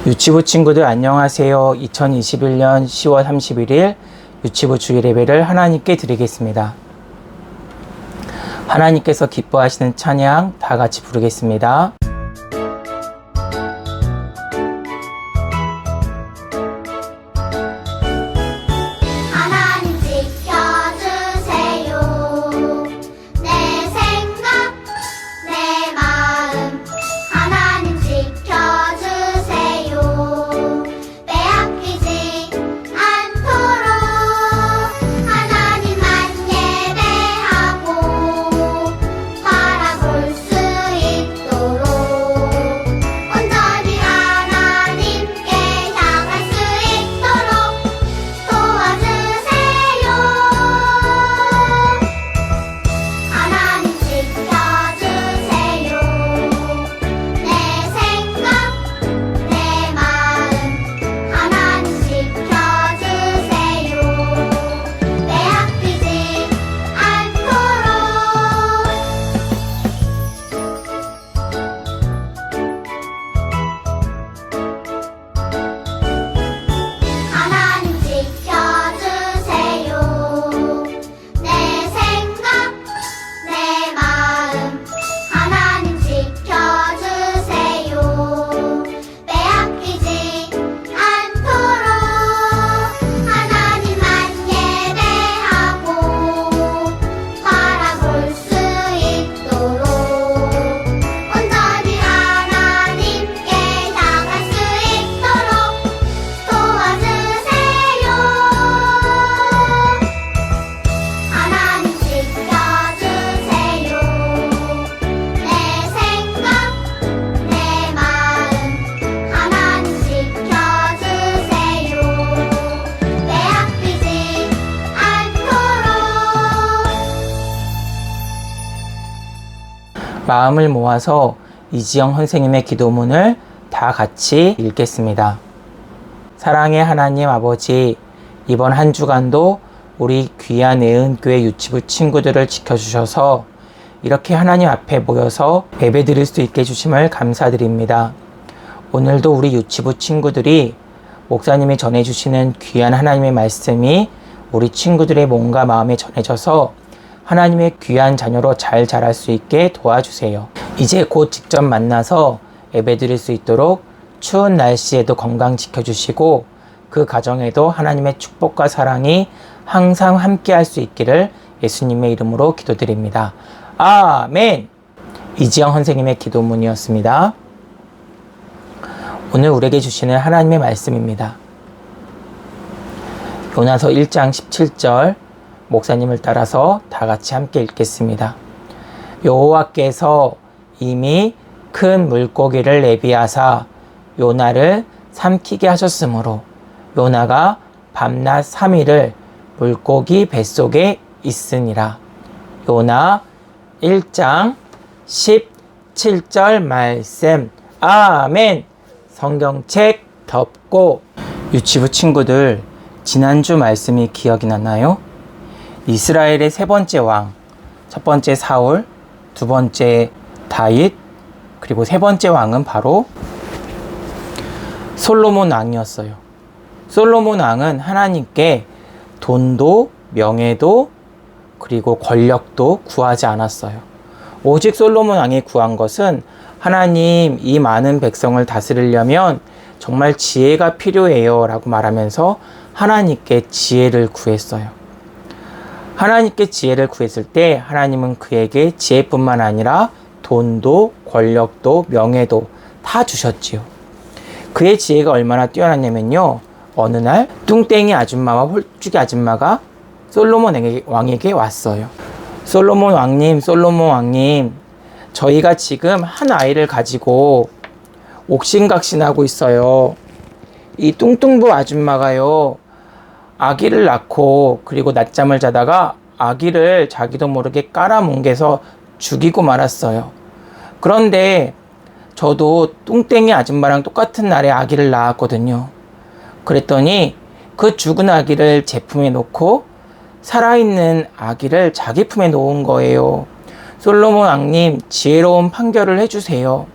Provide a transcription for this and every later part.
유치부 친구들 안녕하세요. 2021년 10월 31일 유치부 주일 예배를 하나님께 드리겠습니다. 하나님께서 기뻐하시는 찬양 다 같이 부르겠습니다. 마음을 모아서 이지영 선생님의 기도문을 다 같이 읽겠습니다. 사랑의 하나님 아버지, 이번 한 주간도 우리 귀한 애은교회 유치부 친구들을 지켜주셔서 이렇게 하나님 앞에 모여서 예배드릴 수 있게 해주심을 감사드립니다. 오늘도 우리 유치부 친구들이 목사님이 전해주시는 귀한 하나님의 말씀이 우리 친구들의 몸과 마음에 전해져서 하나님의 귀한 자녀로 잘 자랄 수 있게 도와주세요. 이제 곧 직접 만나서 예배드릴 수 있도록 추운 날씨에도 건강 지켜주시고 그 가정에도 하나님의 축복과 사랑이 항상 함께 할 수 있기를 예수님의 이름으로 기도드립니다. 아멘! 이지영 선생님의 기도문이었습니다. 오늘 우리에게 주시는 하나님의 말씀입니다. 요나서 1장 17절 목사님을 따라서 다 같이 함께 읽겠습니다. 여호와께서 이미 큰 물고기를 내비하사 요나를 삼키게 하셨으므로 요나가 밤낮 3일을 물고기 뱃속에 있으니라. 요나 1장 17절 말씀. 아멘. 성경책 덮고. 유치부 친구들, 지난주 말씀이 기억이 나나요? 이스라엘의 세 번째 왕, 첫 번째 사울, 두 번째 다윗, 그리고 세 번째 왕은 바로 솔로몬 왕이었어요. 솔로몬 왕은 하나님께 돈도 명예도 그리고 권력도 구하지 않았어요. 오직 솔로몬 왕이 구한 것은 하나님, 이 많은 백성을 다스리려면 정말 지혜가 필요해요 라고 말하면서 하나님께 지혜를 구했어요. 하나님께 지혜를 구했을 때 하나님은 그에게 지혜뿐만 아니라 돈도 권력도 명예도 다 주셨지요. 그의 지혜가 얼마나 뛰어났냐면요, 어느 날 뚱땡이 아줌마와 홀쭉이 아줌마가 솔로몬 왕에게 왔어요. 솔로몬 왕님, 저희가 지금 한 아이를 가지고 옥신각신하고 있어요. 이 뚱뚱부 아줌마가요, 아기를 낳고 그리고 낮잠을 자다가 아기를 자기도 모르게 깔아뭉개서 죽이고 말았어요. 그런데 저도 뚱땡이 아줌마랑 똑같은 날에 아기를 낳았거든요. 그랬더니 그 죽은 아기를 제 품에 놓고 살아있는 아기를 자기 품에 놓은 거예요. 솔로몬 왕님, 지혜로운 판결을 해주세요.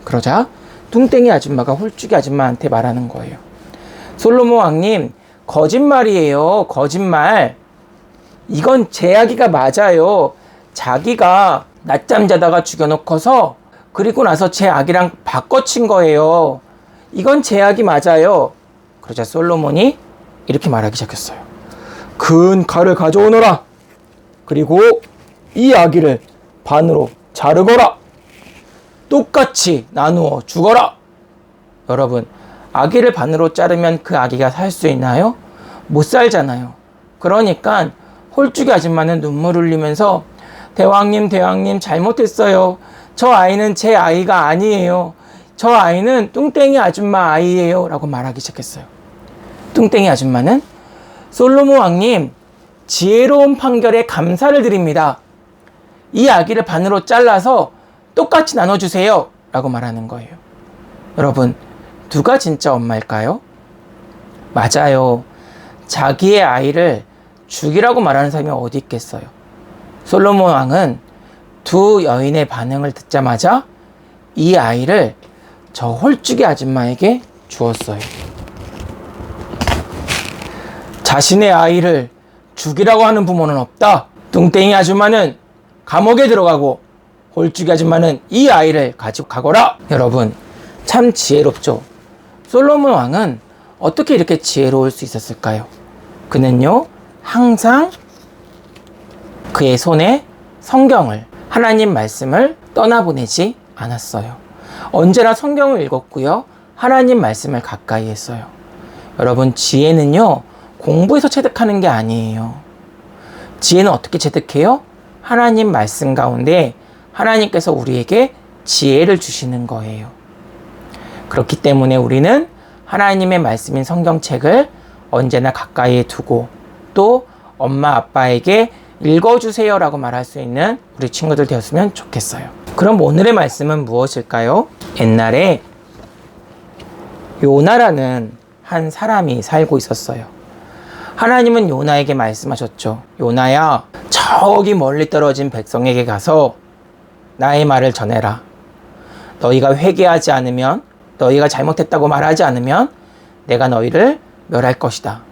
그러자 뚱땡이 아줌마가 홀쭉이 아줌마한테 말하는 거예요. 솔로몬 왕님, 거짓말이에요. 거짓말. 이건 제 아기가 맞아요. 자기가 낮잠 자다가 죽여놓고서 그리고 나서 제 아기랑 바꿔친 거예요. 이건 제 아기 맞아요. 그러자 솔로몬이 이렇게 말하기 시작했어요. 큰 칼을 가져오너라. 그리고 이 아기를 반으로 자르거라. 똑같이 나누어 죽어라. 여러분, 아기를 반으로 자르면 그 아기가 살 수 있나요? 못 살잖아요. 그러니까 홀쭉이 아줌마는 눈물 흘리면서 대왕님 잘못했어요. 저 아이는 제 아이가 아니에요. 저 아이는 뚱땡이 아줌마 아이예요. 라고 말하기 시작했어요. 뚱땡이 아줌마는 솔로몬 왕님, 지혜로운 판결에 감사를 드립니다. 이 아기를 반으로 잘라서 똑같이 나눠주세요. 라고 말하는 거예요. 여러분, 누가 진짜 엄마일까요? 맞아요. 자기의 아이를 죽이라고 말하는 사람이 어디 있겠어요. 솔로몬 왕은 두 여인의 반응을 듣자마자 이 아이를 저 홀쭉이 아줌마에게 주었어요. 자신의 아이를 죽이라고 하는 부모는 없다. 뚱땡이 아줌마는 감옥에 들어가고 홀쭉이 아줌마는 이 아이를 가지고 가거라. 여러분, 참 지혜롭죠. 솔로몬 왕은 어떻게 이렇게 지혜로울 수 있었을까요? 그는요, 항상 그의 손에 성경을, 하나님 말씀을 떠나보내지 않았어요. 언제나 성경을 읽었고요, 하나님 말씀을 가까이 했어요. 여러분, 지혜는요, 공부에서 체득하는 게 아니에요. 지혜는 어떻게 체득해요? 하나님 말씀 가운데 하나님께서 우리에게 지혜를 주시는 거예요. 그렇기 때문에 우리는 하나님의 말씀인 성경책을 언제나 가까이에 두고 또 엄마 아빠에게 읽어주세요 라고 말할 수 있는 우리 친구들 되었으면 좋겠어요. 그럼 오늘의 말씀은 무엇일까요? 옛날에 요나라는 한 사람이 살고 있었어요. 하나님은 요나에게 말씀하셨죠. 요나야, 저기 멀리 떨어진 백성에게 가서 나의 말을 전해라. 너희가 회개하지 않으면, 너희가 잘못했다고 말하지 않으면 내가 너희를 멸할 것이다.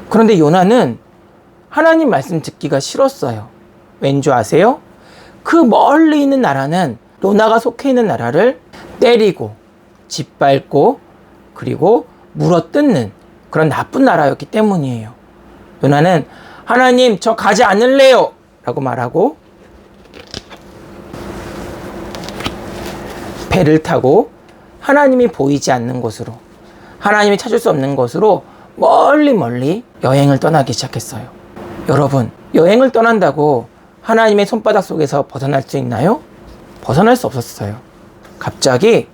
그런데 요나는 하나님 말씀 듣기가 싫었어요. 왠지 아세요? 그 멀리 있는 나라는, 요나가 속해 있는 나라를 때리고 짓밟고 그리고 물어뜯는 그런 나쁜 나라였기 때문이에요. 요나는 하나님, 저 가지 않을래요 라고 말하고 배를 타고 하나님이 보이지 않는 곳으로, 하나님이 찾을 수 없는 곳으로 멀리 여행을 떠나기 시작했어요. 여러분, 여행을 떠난다고 하나님의 손바닥 속에서 벗어날 수 있나요? 벗어날 수 없었어요. 갑자기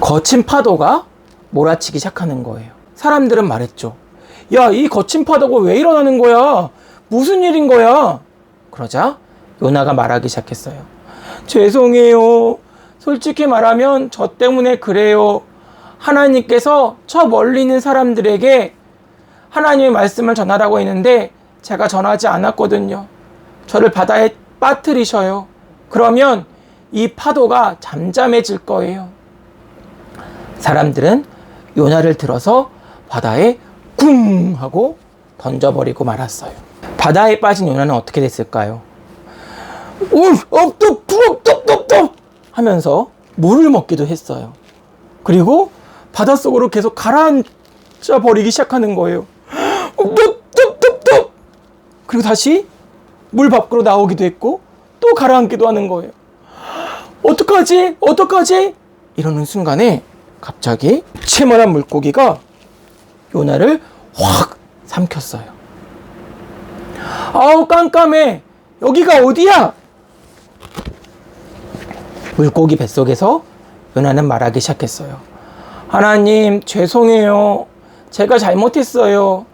거친 파도가 몰아치기 시작하는 거예요. 사람들은 말했죠. 야, 이 거친 파도가 왜 일어나는 거야? 무슨 일인 거야? 그러자 요나가 말하기 시작했어요. 죄송해요. 솔직히 말하면 저 때문에 그래요. 하나님께서 저 멀리 있는 사람들에게 하나님의 말씀을 전하라고 했는데 제가 전하지 않았거든요. 저를 바다에 빠뜨리셔요. 그러면 이 파도가 잠잠해질 거예요. 사람들은 요나를 들어서 바다에 쿵 하고 던져버리고 말았어요. 바다에 빠진 요나는 어떻게 됐을까요? 뚝뚝뚝뚝뚝 하면서 물을 먹기도 했어요. 그리고 바닷속으로 계속 가라앉아 버리기 시작하는 거예요. 뚝뚝뚝뚝. 그리고 다시 물 밖으로 나오기도 했고 또 가라앉기도 하는 거예요. 어떡하지? 이러는 순간에 갑자기 채만한 물고기가 요나를 확 삼켰어요. 아우, 깜깜해. 여기가 어디야? 물고기 뱃속에서 요나는 말하기 시작했어요. 하나님, 죄송해요. 제가 잘못했어요.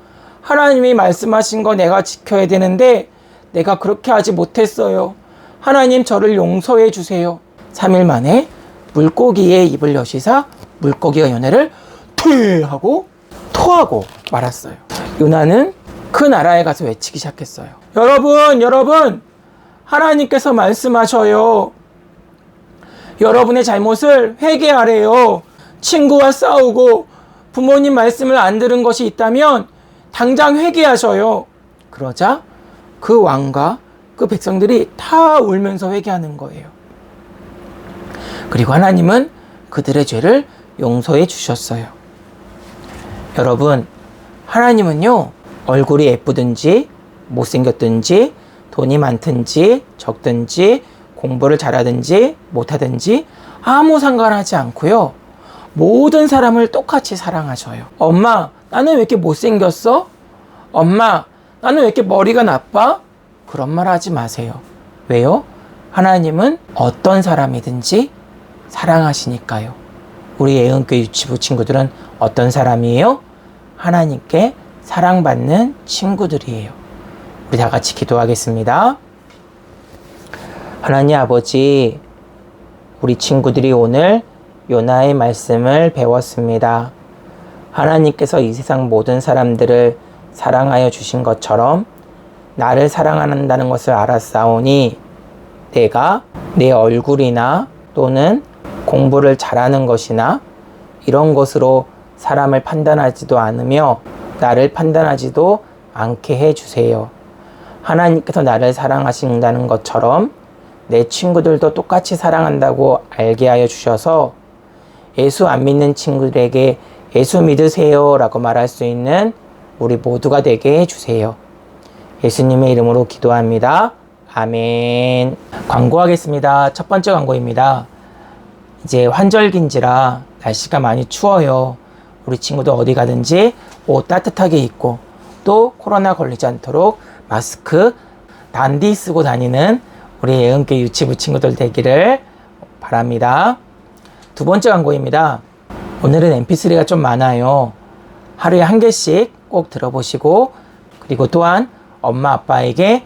하나님이 말씀하신 거 내가 지켜야 되는데 내가 그렇게 하지 못했어요. 하나님, 저를 용서해 주세요. 3일 만에 물고기의 입을 여시사 물고기가 요나를 퇴하고 토하고 말았어요. 요나는 그 나라에 가서 외치기 시작했어요. 여러분, 하나님께서 말씀하셔요. 여러분의 잘못을 회개하래요. 친구와 싸우고 부모님 말씀을 안 들은 것이 있다면 당장 회개하셔요. 그러자 그 왕과 그 백성들이 다 울면서 회개하는 거예요. 그리고 하나님은 그들의 죄를 용서해 주셨어요. 여러분, 하나님은요, 얼굴이 예쁘든지 못생겼든지 돈이 많든지 적든지 공부를 잘하든지 못하든지 아무 상관하지 않고요, 모든 사람을 똑같이 사랑하셔요. 엄마, 나는 왜 이렇게 못생겼어? 엄마, 나는 왜 이렇게 머리가 나빠? 그런 말 하지 마세요. 왜요? 하나님은 어떤 사람이든지 사랑하시니까요. 우리 예은교회 유치부 친구들은 어떤 사람이에요? 하나님께 사랑받는 친구들이에요. 우리 다 같이 기도하겠습니다. 하나님 아버지, 우리 친구들이 오늘 요나의 말씀을 배웠습니다. 하나님께서 이 세상 모든 사람들을 사랑하여 주신 것처럼 나를 사랑한다는 것을 알았사오니 내가 내 얼굴이나 또는 공부를 잘하는 것이나 이런 것으로 사람을 판단하지도 않으며 나를 판단하지도 않게 해주세요. 하나님께서 나를 사랑하신다는 것처럼 내 친구들도 똑같이 사랑한다고 알게 하여 주셔서 예수 안 믿는 친구들에게 예수 믿으세요 라고 말할 수 있는 우리 모두가 되게 해주세요. 예수님의 이름으로 기도합니다. 아멘. 광고하겠습니다. 첫 번째 광고입니다. 이제 환절기인지라 날씨가 많이 추워요. 우리 친구들 어디 가든지 옷 따뜻하게 입고 또 코로나 걸리지 않도록 마스크 단디 쓰고 다니는 우리 예은교회 유치부 친구들 되기를 바랍니다. 두 번째 광고입니다. 오늘은 mp3가 좀 많아요. 하루에 한 개씩 꼭 들어보시고, 그리고 또한 엄마 아빠에게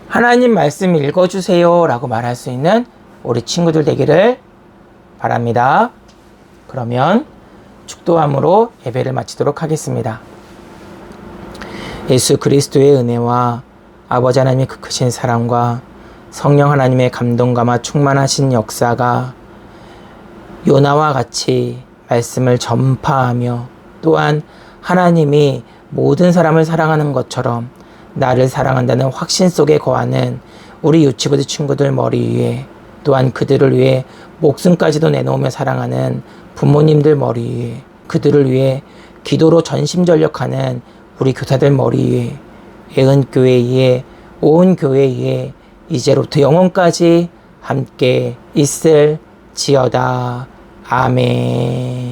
하나님 말씀 읽어주세요 라고 말할 수 있는 우리 친구들 되기를 바랍니다. 그러면 축도함으로 예배를 마치도록 하겠습니다. 예수 그리스도의 은혜와 아버지 하나님의 그 크신 사랑과 성령 하나님의 감동감화 충만하신 역사가 요나와 같이 말씀을 전파하며 또한 하나님이 모든 사람을 사랑하는 것처럼 나를 사랑한다는 확신 속에 거하는 우리 유치부들 친구들 머리 위에, 또한 그들을 위해 목숨까지도 내놓으며 사랑하는 부모님들 머리 위에, 그들을 위해 기도로 전심전력하는 우리 교사들 머리 위에, 예은교회 위에, 온 교회 위에 이제로부터 영원까지 함께 있을지어다. 아멘.